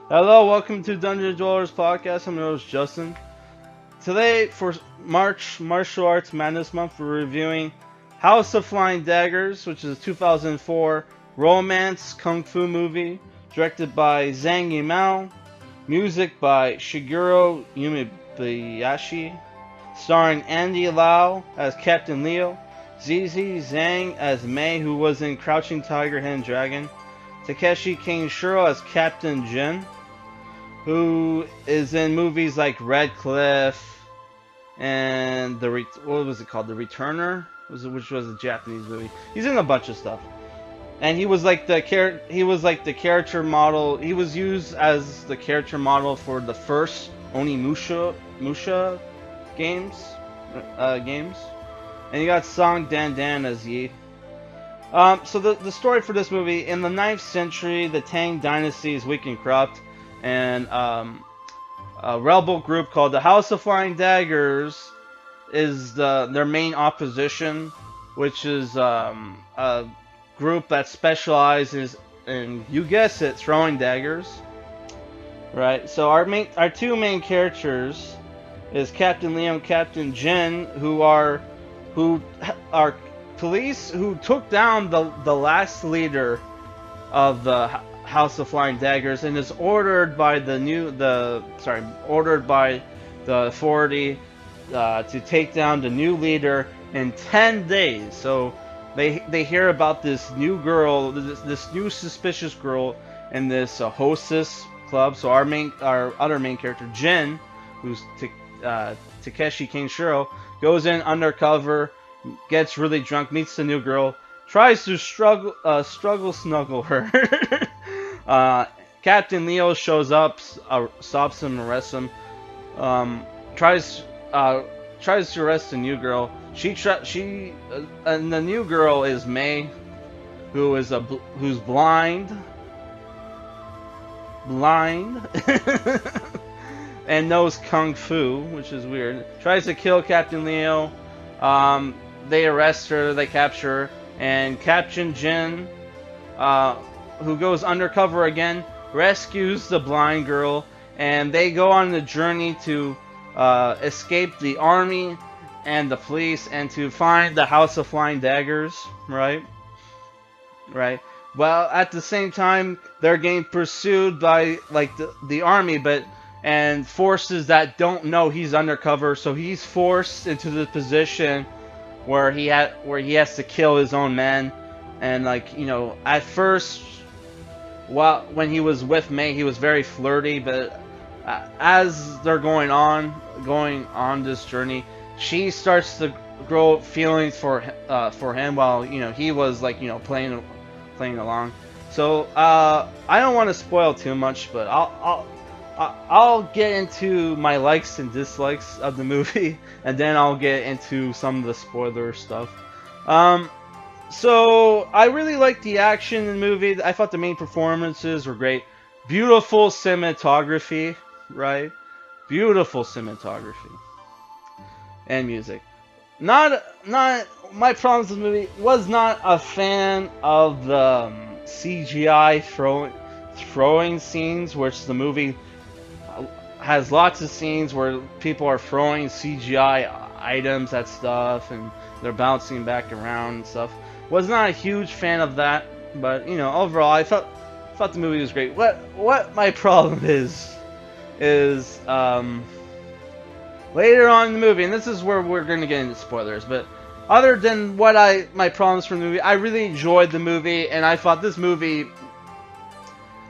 Hello, welcome to Dungeon Dwellers Podcast. I'm your host, Justin. Today, for March Martial Arts Madness Month, we're reviewing House of Flying Daggers, which is a 2004 romance kung fu movie directed by Zhang Yimou, music by Shigeru Umebayashi, starring Andy Lau as Captain Leo, Zizi Zhang as Mei, who was in Crouching Tiger, Hidden Dragon, Takeshi Kaneshiro as Captain Jin, who is in movies like Red Cliff and what was it called? The Returner, which was a Japanese movie. He's in a bunch of stuff, and he was like the character model. He was used as the character model for the first Onimusha games, games, and you got Song Dan Dan as Yi. So the story for this movie: in the 9th century, the Tang Dynasty is weak and corrupt, and a rebel group called the House of Flying Daggers is their main opposition, which is a group that specializes in, you guess it, throwing daggers. Right. So our two main characters is Captain Leo and Captain Jin, who are police who took down the last leader of the House of Flying Daggers, and is ordered by the authority to take down the new leader in 10 days. So they hear about this new girl, this new suspicious girl in this hostess club. So our other main character, Jin, who's Takeshi Kaneshiro, goes in undercover, gets really drunk, meets the new girl, tries to snuggle her. Captain Leo shows up, stops him, arrests him. Tries to arrest the new girl. And the new girl is Mei, who's blind, and knows kung fu, which is weird. Tries to kill Captain Leo. They arrest her, they capture her, and Captain Jin, who goes undercover again, rescues the blind girl, and they go on the journey to escape the army and the police, and to find the House of Flying Daggers, right? Right. Well, at the same time, they're getting pursued by like the army, and forces that don't know he's undercover, so he's forced into the position where he has to kill his own men. And at first, when he was with Mei, he was very flirty, but as they're going on this journey, she starts to grow feelings for him, while he was playing along. So I don't want to spoil too much, but I'll get into my likes and dislikes of the movie, and then I'll get into some of the spoiler stuff. So I really liked the action in the movie. I thought the main performances were great. Beautiful cinematography, right? Beautiful cinematography and music. Not my problems with the movie was not a fan of the CGI throwing scenes, which the movie has lots of scenes where people are throwing CGI items at stuff and they're bouncing back around and stuff. Was not a huge fan of that, but overall I thought the movie was great. What my problem is later on in the movie, and this is where we're going to get into spoilers, but other than my problems from the movie, I really enjoyed the movie, and I thought this movie,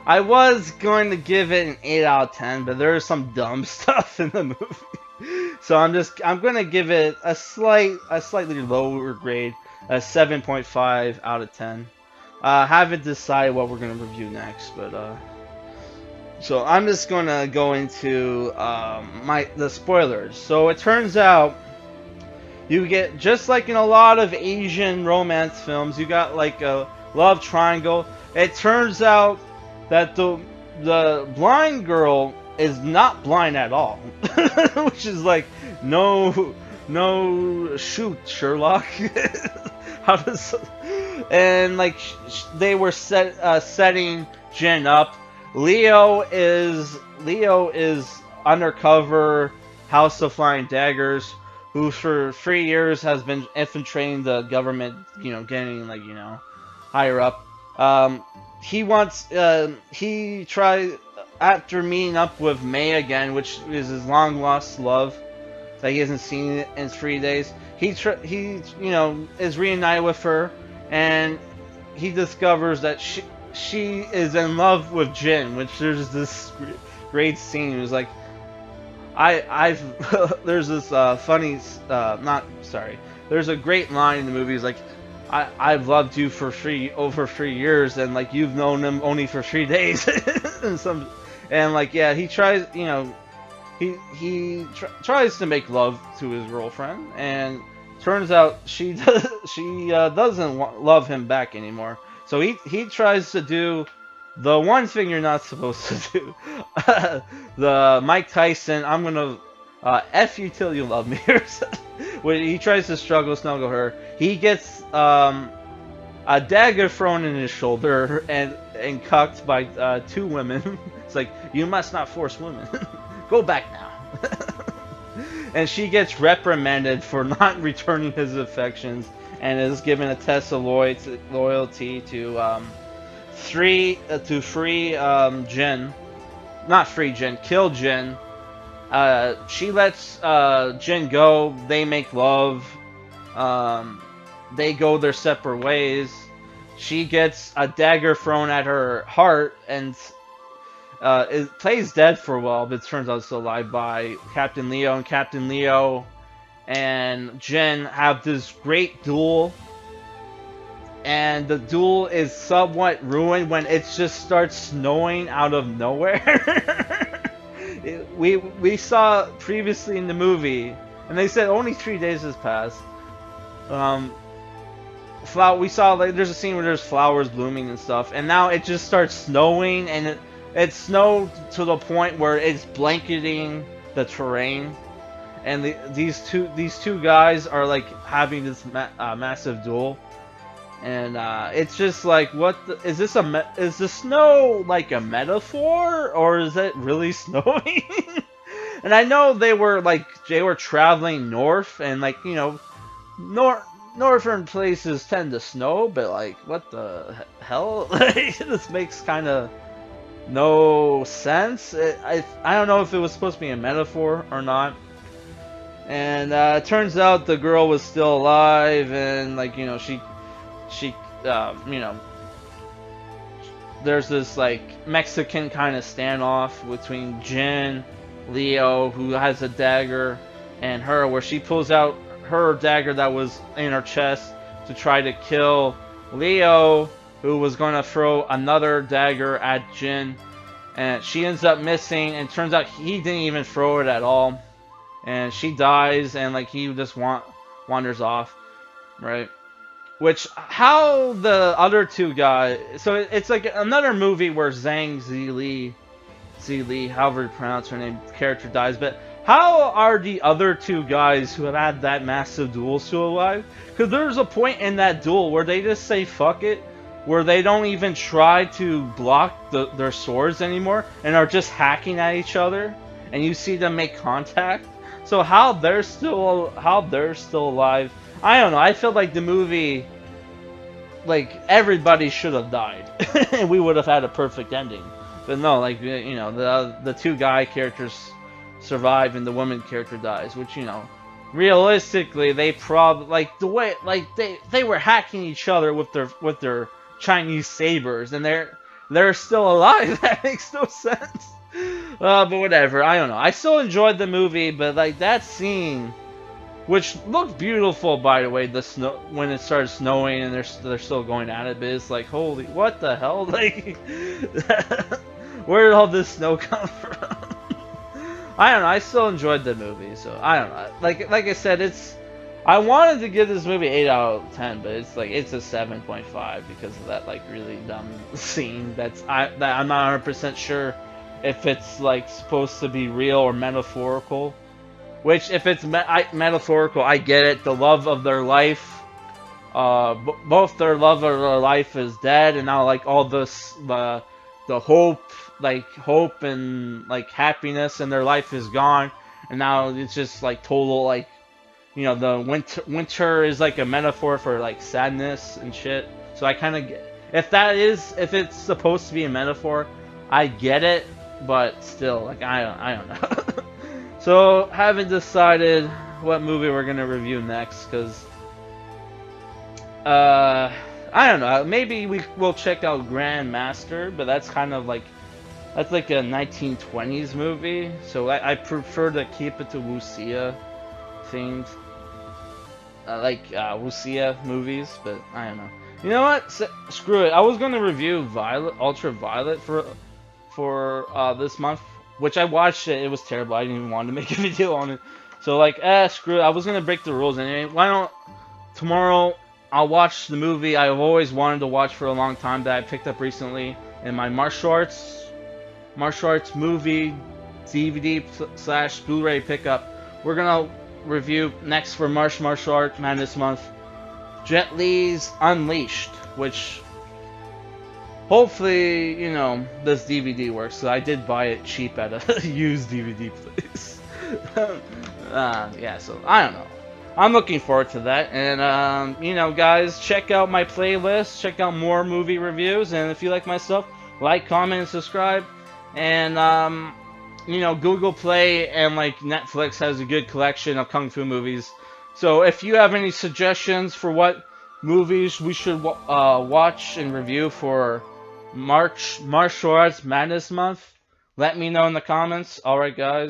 I was going to give it an 8 out of 10, but there is some dumb stuff in the movie. So I'm going to give it a slightly lower grade, a 7.5 out of 10. Haven't decided what we're going to review next, but so I'm just going to go into the spoilers. So it turns out you get, just like in a lot of Asian romance films, you got like a love triangle. It turns out that the blind girl is not blind at all, which is like no shoot, Sherlock. How does, and they were setting Jen up Leo is undercover House of Flying Daggers, who for 3 years has been infiltrating the government. Getting higher up. Um, he tried after meeting up with May again, which is his long lost love that he hasn't seen in 3 days. He is reunited with her, and he discovers that she is in love with Jin, which there's this great scene. It was like I've there's this funny not sorry. There's a great line in the movie. It's like I've loved you for over 3 years, and like you've known him only for 3 days, and like yeah, he tries tries to make love to his girlfriend, and turns out she doesn't love him back anymore. So he tries to do the one thing you're not supposed to do. The Mike Tyson, I'm gonna F you till you love me. When he tries to snuggle her, he gets a dagger thrown in his shoulder and cucked by two women. It's like, you must not force women. Go back now. And she gets reprimanded for not returning his affections and is given a test of loyalty to free Jin. Not free Jin, kill Jin. She lets Jin go. They make love. They go their separate ways. She gets a dagger thrown at her heart and it plays dead for a while, but it turns out it's still alive by Captain Leo. And Captain Leo and Jin have this great duel. And the duel is somewhat ruined when it just starts snowing out of nowhere. We saw previously in the movie, and they said only 3 days has passed. We saw there's a scene where there's flowers blooming and stuff, and now it just starts snowing, and it snowed to the point where it's blanketing the terrain, and these two guys are like having this massive duel. And it's just like, is the snow like a metaphor, or is it really snowing? And I know they were traveling north, and northern places tend to snow, but like, what the hell? This makes kind of no sense. I don't know if it was supposed to be a metaphor or not. And it turns out the girl was still alive, and she there's this like Mexican kind of standoff between Jin, Leo, who has a dagger, and her, where she pulls out her dagger that was in her chest to try to kill Leo, who was going to throw another dagger at Jin, and she ends up missing, and turns out he didn't even throw it at all, and she dies, and like he just wanders off, right? Which, how the other two guys... So it's like another movie where Zhang Ziyi, however you pronounce her name, character dies. But how are the other two guys who have had that massive duel still alive? Because there's a point in that duel where they just say fuck it. Where they don't even try to block their swords anymore. And are just hacking at each other. And you see them make contact. So how they're still alive... I don't know, I feel like the movie, like, everybody should have died, and we would have had a perfect ending. But no, like, the two guy characters survive and the woman character dies, which, realistically, they the way, they were hacking each other with their Chinese sabers, and they're still alive. That makes no sense. But whatever, I don't know. I still enjoyed the movie, but, like, that scene... Which looked beautiful, by the way, the snow when it started snowing and they're still going at it. But it's like, holy, what the hell? Like, where did all this snow come from? I don't know. I still enjoyed the movie, so I don't know. Like I said, I wanted to give this movie 8 out of 10, but it's a 7.5 because of that like really dumb scene. That I'm not 100% sure if it's like supposed to be real or metaphorical. Which, if it's metaphorical, I get it. The love of their life, both their love of their life is dead, and now like all this, the hope like hope and like happiness, and their life is gone, and now it's just like total like the winter is like a metaphor for like sadness and shit. So I kind of get if it's supposed to be a metaphor, I get it, but still like I don't know. So haven't decided what movie we're gonna review next because uh I don't know. Maybe we'll check out Grandmaster, but that's kind of like that's like a 1920s movie, so I prefer to keep it to Wuxia themed. Wuxia movies, but I don't know. You know what? Screw it. I was gonna review Violet, Ultraviolet for this month, which I watched it. It was terrible. I didn't even want to make a video on it. So like, screw it. I was gonna break the rules anyway. Why don't tomorrow? I'll watch the movie I've always wanted to watch for a long time that I picked up recently in my martial arts movie DVD slash Blu-ray pickup. We're gonna review next for Martial Arts Madness Month, Jet Li's Unleashed, which hopefully this DVD works. So I did buy it cheap at a used DVD place. Yeah, so I don't know. I'm looking forward to that, and guys, check out my playlist, check out more movie reviews, and if you like my stuff, like, comment, and subscribe. And Google Play and like Netflix has a good collection of kung fu movies. So if you have any suggestions for what movies we should watch and review for Martial Arts Madness Month, let me know in the comments. All right, guys.